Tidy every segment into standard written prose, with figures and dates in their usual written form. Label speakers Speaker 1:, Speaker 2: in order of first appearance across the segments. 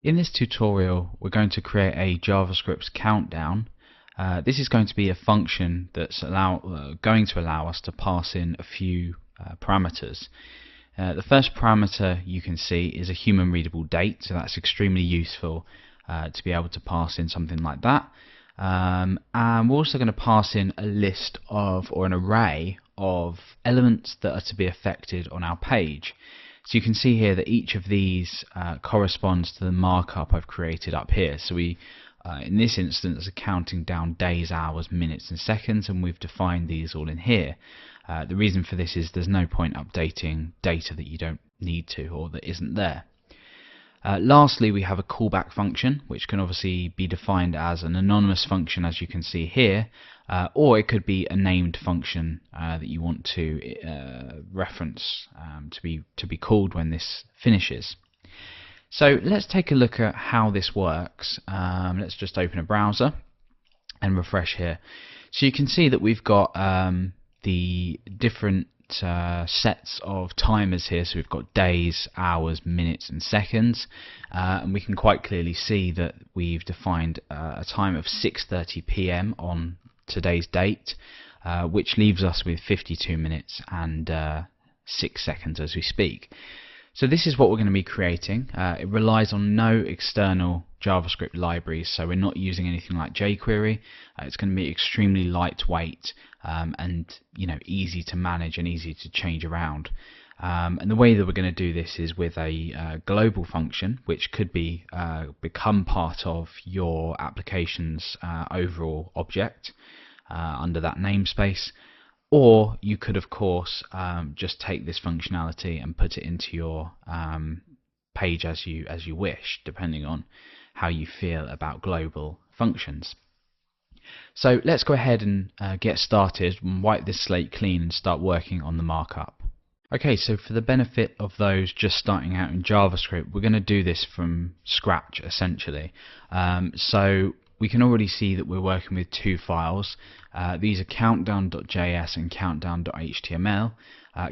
Speaker 1: In this tutorial, we're going to create a JavaScript countdown. This is going to be a function that's going to allow us to pass in a few parameters. The first parameter you can see is a human readable date, so that's extremely useful to be able to pass in something like that. And we're also going to pass in a list of, or an array of, elements that are to be affected on our page. So you can see here that each of these corresponds to the markup I've created up here. So we, in this instance, are counting down days, hours, minutes and seconds, and we've defined these all in here. The reason for this is there's no point updating data that you don't need to or that isn't there. Lastly, we have a callback function, which can obviously be defined as an anonymous function, as you can see here, or it could be a named function that you want to reference to be called when this finishes. So let's take a look at how this works. Let's just open a browser and refresh here. So you can see that we've got the different sets of timers here. So we've got days, hours, minutes and seconds, and we can quite clearly see that we've defined a time of 6:30 PM on today's date, which leaves us with 52 minutes and 6 seconds as we speak. So this is what we're going to be creating. It relies on no external JavaScript libraries, so we're not using anything like jQuery. It's going to be extremely lightweight and easy to manage and easy to change around. And the way that we're going to do this is with a global function, which could be become part of your application's overall object under that namespace. Or you could, of course, just take this functionality and put it into your page as you wish, depending on how you feel about global functions. So let's go ahead and get started and wipe this slate clean and start working on the markup. Okay, so for the benefit of those just starting out in JavaScript, we're going to do this from scratch essentially. So we can already see that we're working with two files. These are countdown.js and countdown.html.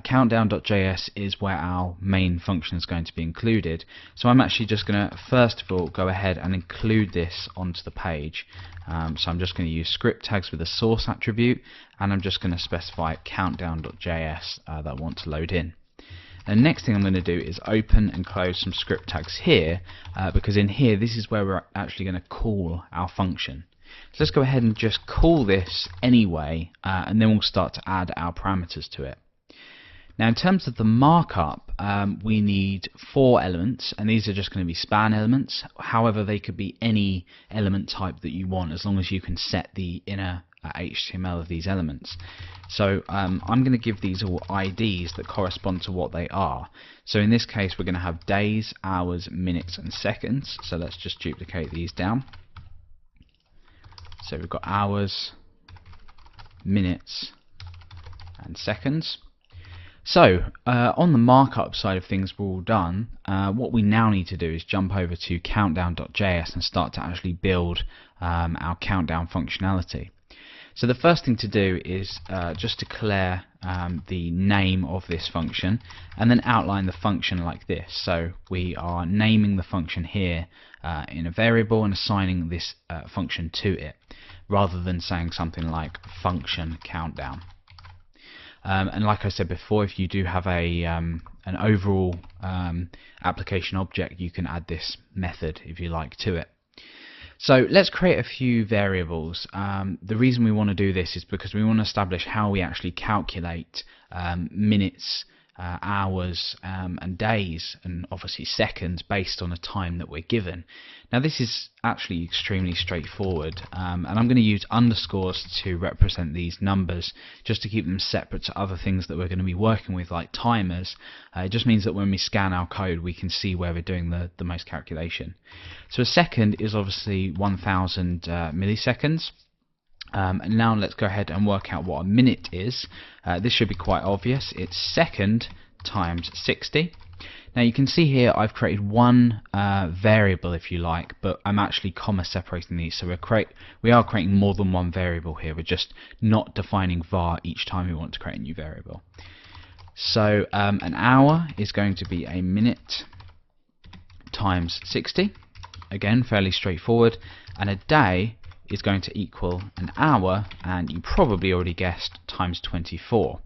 Speaker 1: Countdown.js is where our main function is going to be included. So I'm actually just going to first of all go ahead and include this onto the page. So I'm just going to use script tags with a source attribute, and I'm just going to specify countdown.js that I want to load in. And the next thing I'm going to do is open and close some script tags here, because in here this is where we're actually going to call our function. So let's go ahead and just call this anyway, and then we'll start to add our parameters to it. Now in terms of the markup, we need 4 elements, and these are just going to be span elements. However, they could be any element type that you want, as long as you can set the inner HTML of these elements. So I'm going to give these all IDs that correspond to what they are. So in this case we're going to have days, hours, minutes and seconds. So let's just duplicate these down. So we've got hours, minutes and seconds. So on the markup side of things, we're all done. What we now need to do is jump over to countdown.js and start to actually build our countdown functionality. So the first thing to do is just declare the name of this function and then outline the function like this. So we are naming the function here in a variable and assigning this function to it, rather than saying something like function countdown. And like I said before, if you do have an overall application object, you can add this method if you like to it. So let's create a few variables. The reason we want to do this is because we want to establish how we actually calculate minutes, hours and days, and obviously seconds based on a time that we're given. Now this is actually extremely straightforward, and I'm going to use underscores to represent these numbers just to keep them separate to other things that we're going to be working with, like timers. It just means that when we scan our code we can see where we're doing the most calculation. So a second is obviously 1000 milliseconds. And now let's go ahead and work out what a minute is. This should be quite obvious. It's second times 60. Now you can see here I've created one variable, if you like, but I'm actually comma separating these. So we are creating more than one variable here. We're just not defining var each time we want to create a new variable. So an hour is going to be a minute times 60. again, fairly straightforward. And a day is going to equal an hour, and you probably already guessed, times 24.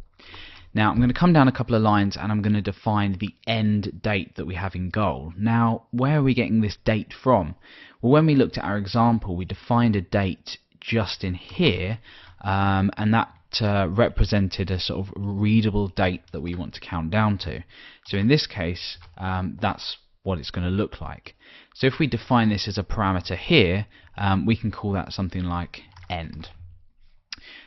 Speaker 1: Now I'm going to come down a couple of lines and I'm going to define the end date that we have in goal. Now, where are we getting this date from? Well, when we looked at our example, we defined a date just in here, and that represented a sort of readable date that we want to count down to. So in this case, that's what it's going to look like. So if we define this as a parameter here, we can call that something like end.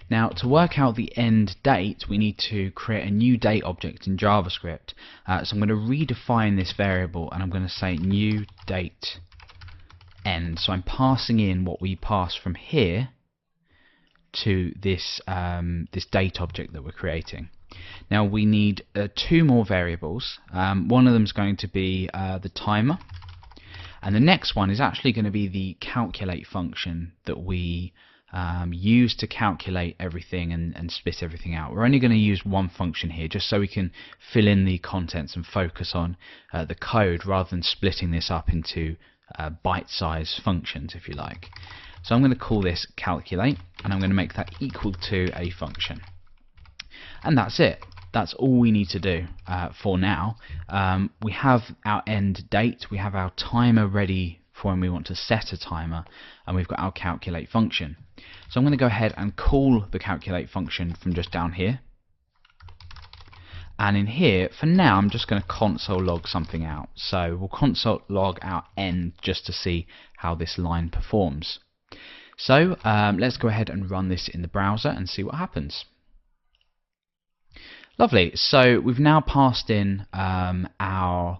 Speaker 1: Now, to work out the end date, we need to create a new date object in JavaScript. So I'm going to redefine this variable, and I'm going to say new date end. So I'm passing in what we pass from here to this this date object that we're creating. Now we need two more variables. One of them is going to be the timer, and the next one is actually going to be the calculate function that we use to calculate everything and split everything out. We're only going to use one function here just so we can fill in the contents and focus on the code rather than splitting this up into bite-sized functions, if you like. So I'm going to call this calculate, and I'm going to make that equal to a function. And that's it. That's all we need to do for now. We have our end date, we have our timer ready for when we want to set a timer, and we've got our calculate function. So I'm going to go ahead and call the calculate function from just down here. And in here, for now, I'm just going to console log something out. So we'll console log our end just to see how this line performs. So let's go ahead and run this in the browser and see what happens. Lovely. So we've now passed in our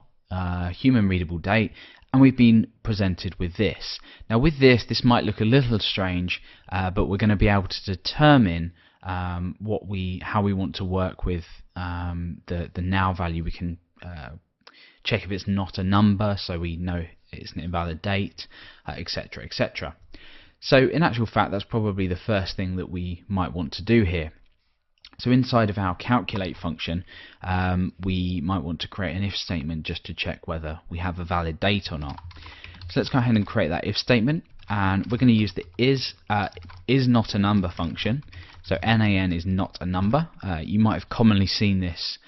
Speaker 1: human readable date, and we've been presented with this. Now with this might look a little strange, but we're going to be able to determine how we want to work with the now value. We can check if it's not a number, so we know it's an invalid date, etc., etc. So in actual fact, that's probably the first thing that we might want to do here. So inside of our calculate function, we might want to create an if statement just to check whether we have a valid date or not. So let's go ahead and create that if statement, and we're going to use the is not a number function. So nan is not a number. You might have commonly seen this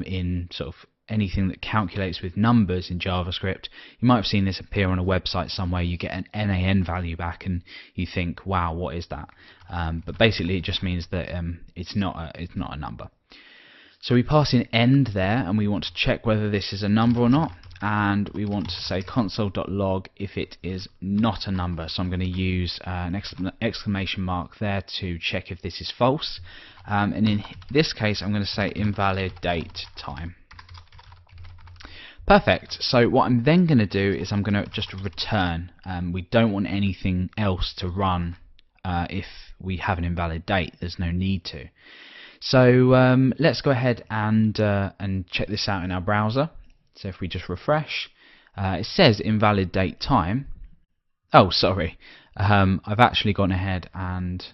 Speaker 1: in sort of anything that calculates with numbers in JavaScript. You might have seen this appear on a website somewhere. You get an nan value back and you think, wow, what is that? But basically it just means that it's not a number. So we pass in end there, and we want to check whether this is a number or not, and we want to say console.log if it is not a number. So I'm going to use an exclamation mark there to check if this is false, and in this case I'm going to say invalid date time. Perfect. So what I'm then going to do is I'm going to just return. We don't want anything else to run if we have an invalid date. There's no need to. So let's go ahead and check this out in our browser. So if we just refresh, it says invalid date time. Oh, sorry. I've actually gone ahead and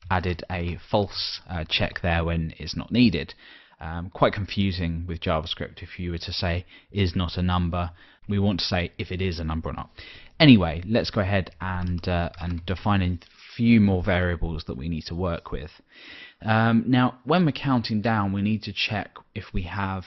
Speaker 1: added a false check there when it's not needed. Quite confusing with JavaScript. If you were to say is not a number, we want to say if it is a number or not. Anyway, let's go ahead and define a few more variables that we need to work with. Now, when we're counting down, we need to check if we have,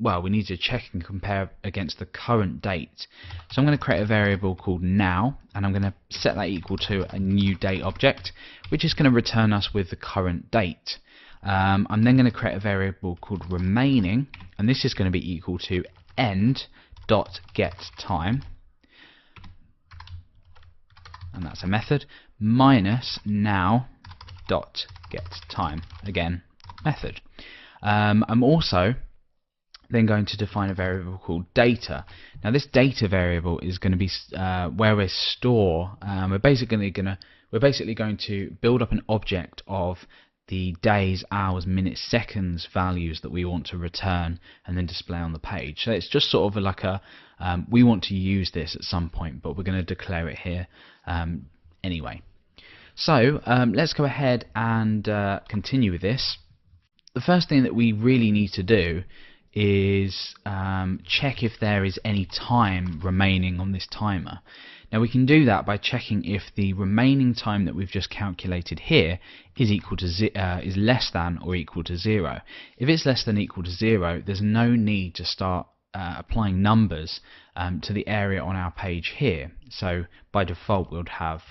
Speaker 1: we need to check and compare against the current date. So I'm going to create a variable called now, and I'm going to set that equal to a new date object, which is going to return us with the current date. I'm then going to create a variable called remaining, and this is going to be equal to end.getTime, and that's a method, minus now.getTime, again, method. I'm also then going to define a variable called data. Now this data variable is going to be where we store. We're basically going to build up an object of the days, hours, minutes, seconds values that we want to return and then display on the page. So it's just sort of like a we want to use this at some point, but we're going to declare it here anyway. So let's go ahead and continue with this. The first thing that we really need to do is check if there is any time remaining on this timer. Now we can do that by checking if the remaining time that we've just calculated here is equal to is less than or equal to 0. If it's less than or equal to 0, there's no need to start applying numbers to the area on our page here. So by default we'll have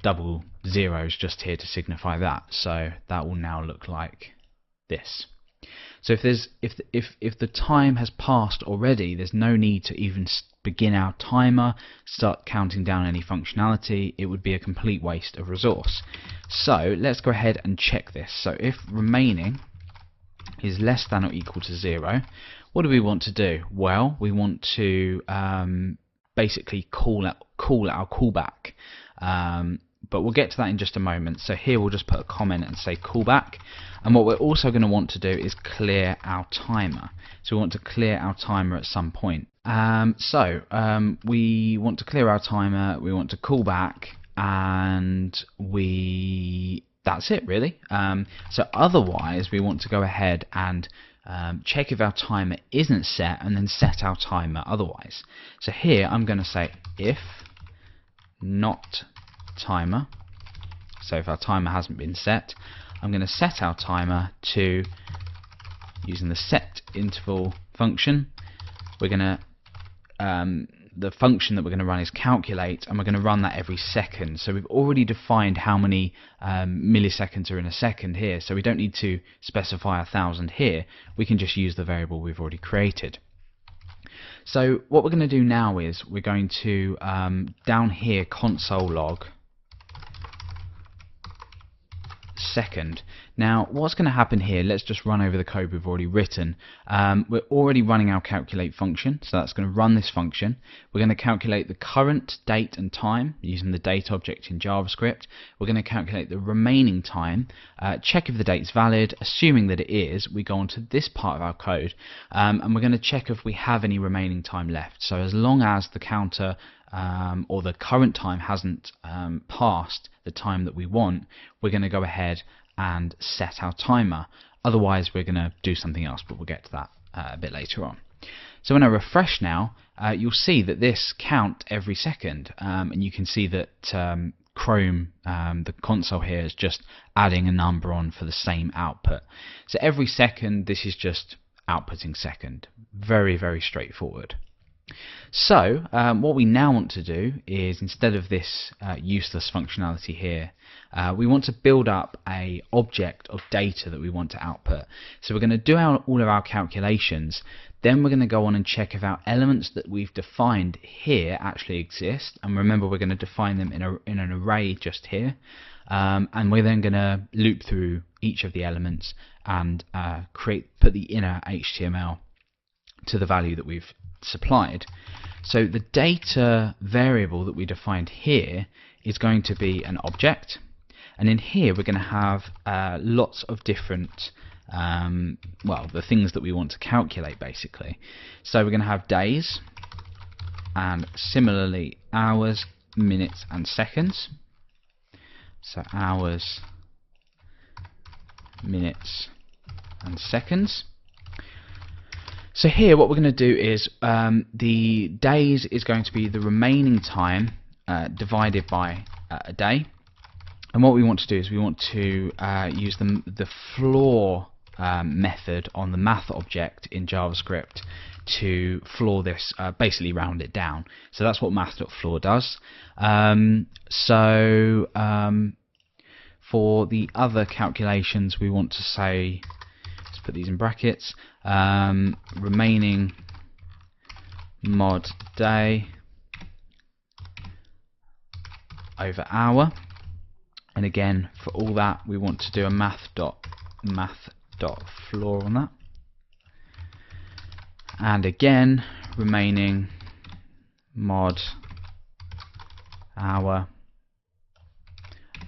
Speaker 1: double zeros just here to signify that. So that will now look like this. So if the time has passed already, there's no need to even begin our timer, start counting down any functionality. It would be a complete waste of resource. So let's go ahead and check this. So if remaining is less than or equal to 0, what do we want to do? Well, we want to basically call our callback. But we'll get to that in just a moment. So here we'll just put a comment and say callback. And what we're also going to want to do is clear our timer. So we want to clear our timer at some point. We want to clear our timer, we want to call back, and that's it really. So otherwise we want to go ahead and check if our timer isn't set and then set our timer otherwise. So here I'm going to say if not timer. So if our timer hasn't been set, I'm going to set our timer to, using the set interval function, we're going to the function that we're going to run is calculate, and we're going to run that every second. So we've already defined how many milliseconds are in a second here, so we don't need to specify 1,000 here. We can just use the variable we've already created. So what we're going to do now is we're going to down here console log second. Now what's going to happen here, let's just run over the code we've already written. We're already running our calculate function, so that's going to run this function. We're going to calculate the current date and time using the date object in JavaScript. We're going to calculate the remaining time, check if the date's valid. Assuming that it is, we go on to this part of our code, and we're going to check if we have any remaining time left. So as long as the counter or the current time hasn't passed the time that we want, we're going to go ahead and set our timer. Otherwise we're going to do something else, but we'll get to that a bit later on. So when I refresh now, you'll see that this count every second, and you can see that Chrome, the console here, is just adding a number on for the same output. So every second this is just outputting second. Very, very straightforward. So what we now want to do is, instead of this useless functionality here, we want to build up a object of data that we want to output. So we're going to do all of our calculations, then we're going to go on and check if our elements that we've defined here actually exist, and remember we're going to define them in an array just here, and we're then going to loop through each of the elements and put the inner HTML to the value that we've supplied. So the data variable that we defined here is going to be an object, and in here we're going to have lots of different the things that we want to calculate basically. So we're going to have days, and similarly hours, minutes and seconds. So hours, minutes and seconds. So here what we're going to do is the days is going to be the remaining time divided by a day, and what we want to do is we want to use the floor method on the math object in JavaScript to floor this, basically round it down. So that's what math.floor does. For the other calculations we want to say, let's put these in brackets, remaining mod day over hour, and again for all that we want to do a math.floor on that, and again remaining mod hour,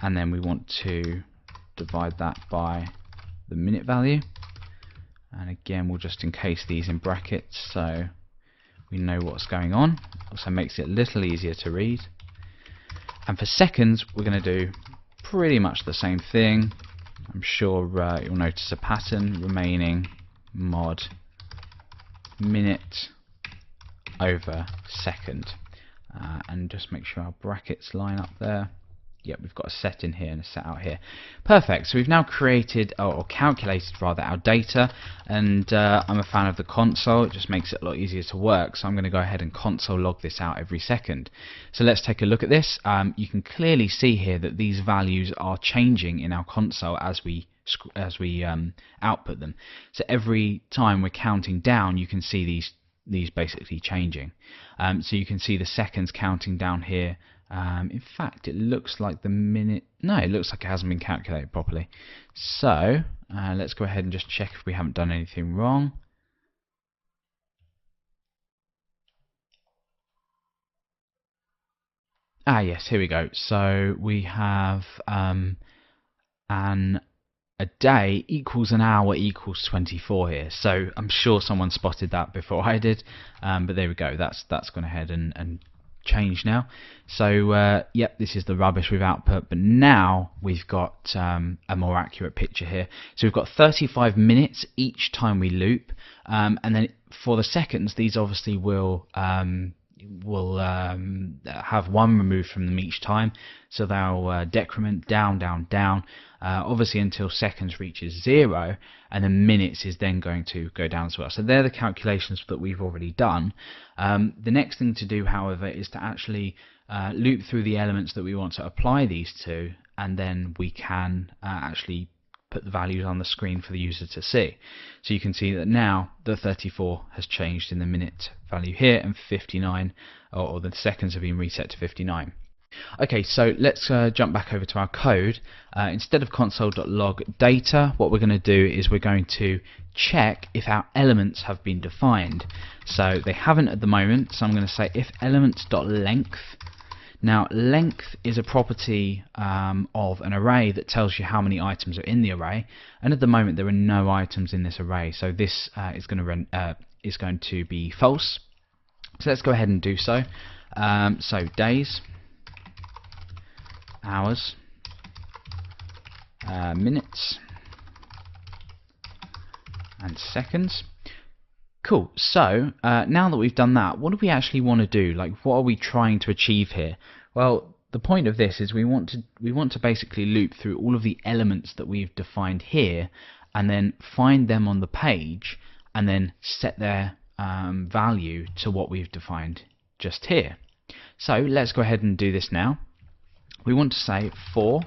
Speaker 1: and then we want to divide that by the minute value. And again we'll just encase these in brackets so we know what's going on. Also makes it a little easier to read. And for seconds we're going to do pretty much the same thing. I'm sure you'll notice a pattern, remaining mod minute over second, and just make sure our brackets line up there. Yep, we've got a set in here and a set out here. Perfect. So we've now created, or calculated rather, our data, and I'm a fan of the console. It just makes it a lot easier to work, so I'm going to go ahead and console log this out every second. So let's take a look at this. You can clearly see here that these values are changing in our console as we output them. So every time we're counting down, you can see these basically changing. So you can see the seconds counting down here. In fact, it looks like the minute... No, it looks like it hasn't been calculated properly. So, let's go ahead and just check if we haven't done anything wrong. Ah, yes, here we go. So, we have a day equals an hour equals 24 here. So, I'm sure someone spotted that before I did. But there we go. That's gone ahead and change now. So yep, this is the rubbish we've output, but now we've got a more accurate picture here. So we've got 35 minutes each time we loop, and then for the seconds, these obviously will have one removed from them each time, so they'll decrement down, down, down, obviously until seconds reaches 0, and then minutes is then going to go down as well. So they're the calculations that we've already done. The next thing to do, however, is to actually loop through the elements that we want to apply these to, and then we can actually put the values on the screen for the user to see. So you can see that now the 34 has changed in the minute value here, and 59, or the seconds have been reset to 59. Okay, so let's jump back over to our code. Instead of console.log data, what we're going to do is we're going to check if our elements have been defined. So they haven't at the moment, so I'm going to say if elements.length. Now, length is a property of an array that tells you how many items are in the array, and at the moment there are no items in this array, so this is going to be false. So let's go ahead and do so. So days, hours, minutes, and seconds. Cool. So now that we've done that, what do we actually want to do? Like, what are we trying to achieve here? Well, the point of this is we want to basically loop through all of the elements that we've defined here, and then find them on the page, and then set their value to what we've defined just here. So let's go ahead and do this now. We want to say for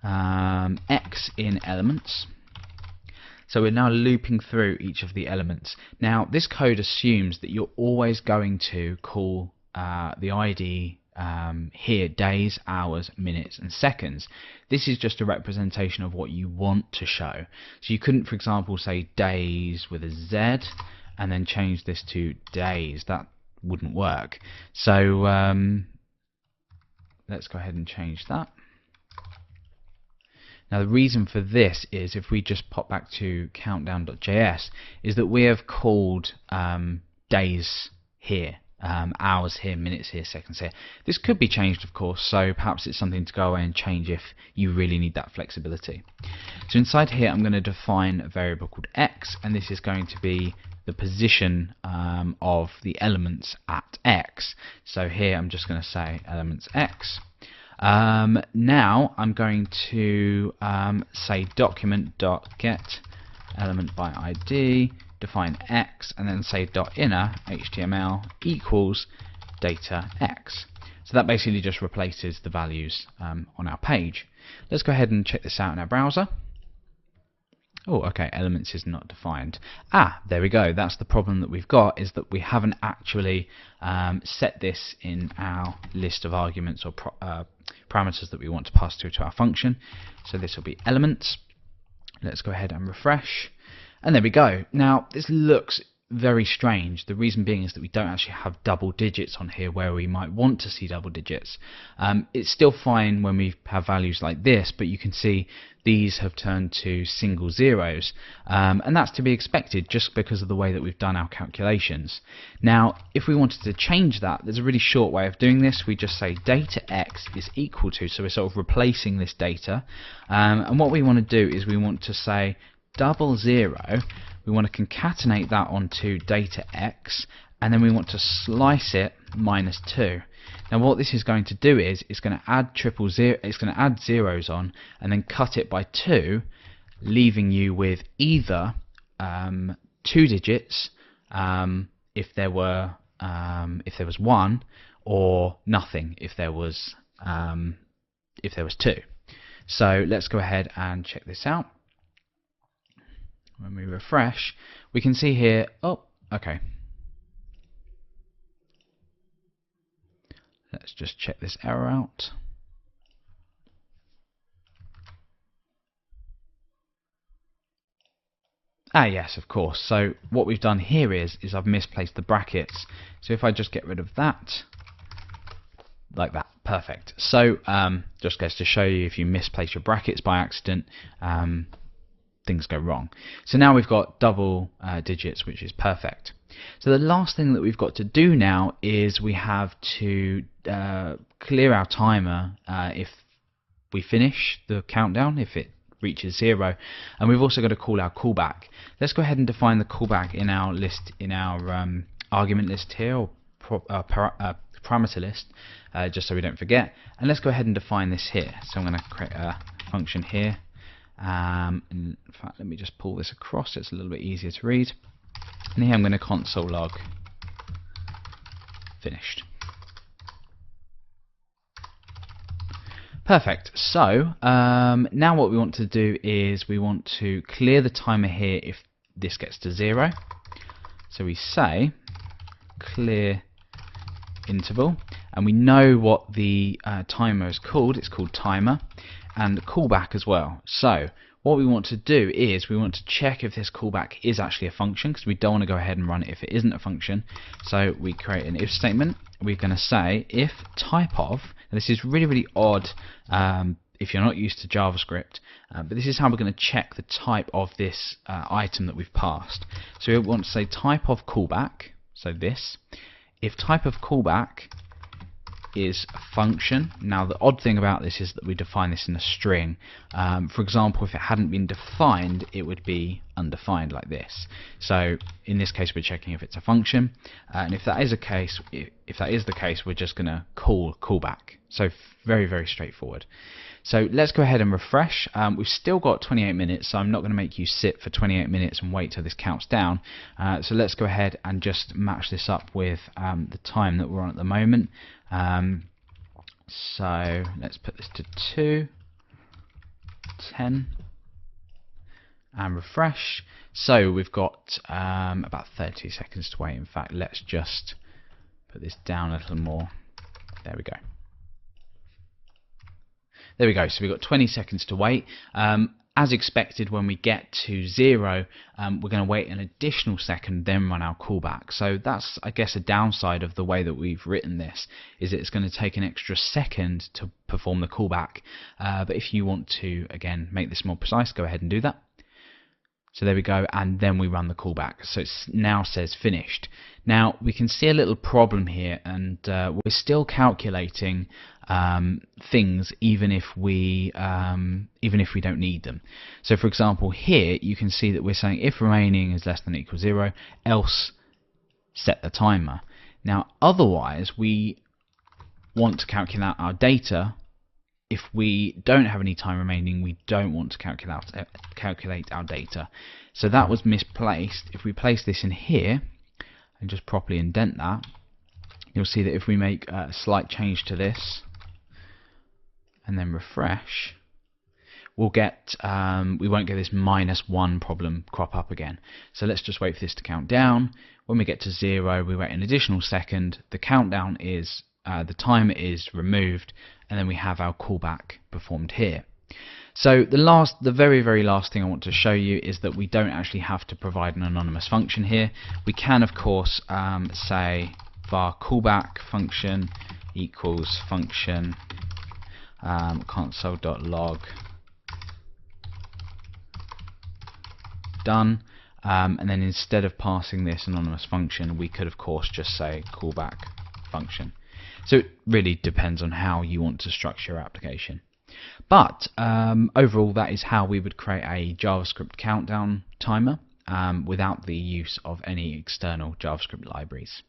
Speaker 1: x in elements. So we're now looping through each of the elements. Now this code assumes that you're always going to call the ID here days, hours, minutes and seconds. This is just a representation of what you want to show. So you couldn't, for example, say days with a Z and then change this to days. That wouldn't work. So let's go ahead and change that. Now the reason for this is, if we just pop back to countdown.js, is that we have called days here, hours here, minutes here, seconds here. This could be changed, of course, so perhaps it's something to go away and change if you really need that flexibility. So inside here I'm going to define a variable called x, and this is going to be the position of the elements at x. So here I'm just going to say elements x. Now I'm going to say document.get element by ID, define x, and then say .inner HTML equals data x. So that basically just replaces the values on our page. Let's go ahead and check this out in our browser. Oh, okay, elements is not defined. Ah, there we go. That's the problem that we've got, is that we haven't actually set this in our list of arguments or parameters that we want to pass through to our function. So this will be elements. Let's go ahead and refresh. And there we go. Now, this looks very strange. The reason being is that we don't actually have double digits on here where we might want to see double digits. It's still fine when we have values like this, but you can see these have turned to single zeros, and that's to be expected just because of the way that we've done our calculations. Now, if we wanted to change that, there's a really short way of doing this. We just say data x is equal to, so we're sort of replacing this data, and what we want to do is we want to say double 0, we want to concatenate that onto data x, and then we want to slice it -2. Now what this is going to do is it's going to add it's going to add zeros on and then cut it by 2, leaving you with either 2 digits if there was 1, or nothing if there was 2. So let's go ahead and check this out. When we refresh, we can see here, oh, okay. Let's just check this error out. Ah, yes, of course. So what we've done here is I've misplaced the brackets. So if I just get rid of that, like that, perfect. So just goes to show you, if you misplace your brackets by accident, things go wrong. So now we've got double digits, which is perfect. So the last thing that we've got to do now is we have to clear our timer if we finish the countdown, if it reaches 0, and we've also got to call our callback. Let's go ahead and define the callback in our list, in our argument list here, or parameter list, just so we don't forget. And let's go ahead and define this here. So I'm going to create a function here. In fact, let me just pull this across so it's a little bit easier to read. And here I'm going to console log finished. Perfect. So now what we want to do is we want to clear the timer here if this gets to 0. So we say clear interval, and we know what the timer is called. It's called timer, and callback as well. So what we want to do is we want to check if this callback is actually a function, because we don't want to go ahead and run it if it isn't a function. So we create an if statement. We're going to say if type of, and this is really odd if you're not used to JavaScript, but this is how we're going to check the type of this item that we've passed. So we want to say type of callback, so this. If type of callback is a function. Now the odd thing about this is that we define this in a string. For example, if it hadn't been defined, it would be undefined like this. So in this case, we're checking if it's a function, and if that is the case, we're just going to call callback. So very straightforward. So let's go ahead and refresh. We've still got 28 minutes, so I'm not going to make you sit for 28 minutes and wait till this counts down. So let's go ahead and just match this up with the time that we're on at the moment. So let's put this to 2:10 and refresh. So we've got about 30 seconds to wait. In fact, let's just put this down a little more. There we go. There we go. So we've got 20 seconds to wait. As expected, when we get to 0, we're going to wait an additional second, then run our callback. So that's, I guess, a downside of the way that we've written this, is it's going to take an extra second to perform the callback. But if you want to, again, make this more precise, go ahead and do that. So there we go, and then we run the callback. So it now says finished. Now we can see a little problem here, and we're still calculating things even if we don't need them. So for example, here you can see that we're saying if remaining is less than or equal 0, else set the timer. Now otherwise, we want to calculate our data. If we don't have any time remaining, we don't want to calculate our data. So that was misplaced. If we place this in here and just properly indent that, you'll see that if we make a slight change to this and then refresh, we'll get we won't get this -1 problem crop up again. So let's just wait for this to count down. When we get to 0, we wait an additional second. The countdown is the timer is removed, and then we have our callback performed here. So the very last thing I want to show you is that we don't actually have to provide an anonymous function here. We can, of course, say var callback function equals function console.log done, and then instead of passing this anonymous function, we could of course just say callback function. So it really depends on how you want to structure your application. But overall, that is how we would create a JavaScript countdown timer without the use of any external JavaScript libraries.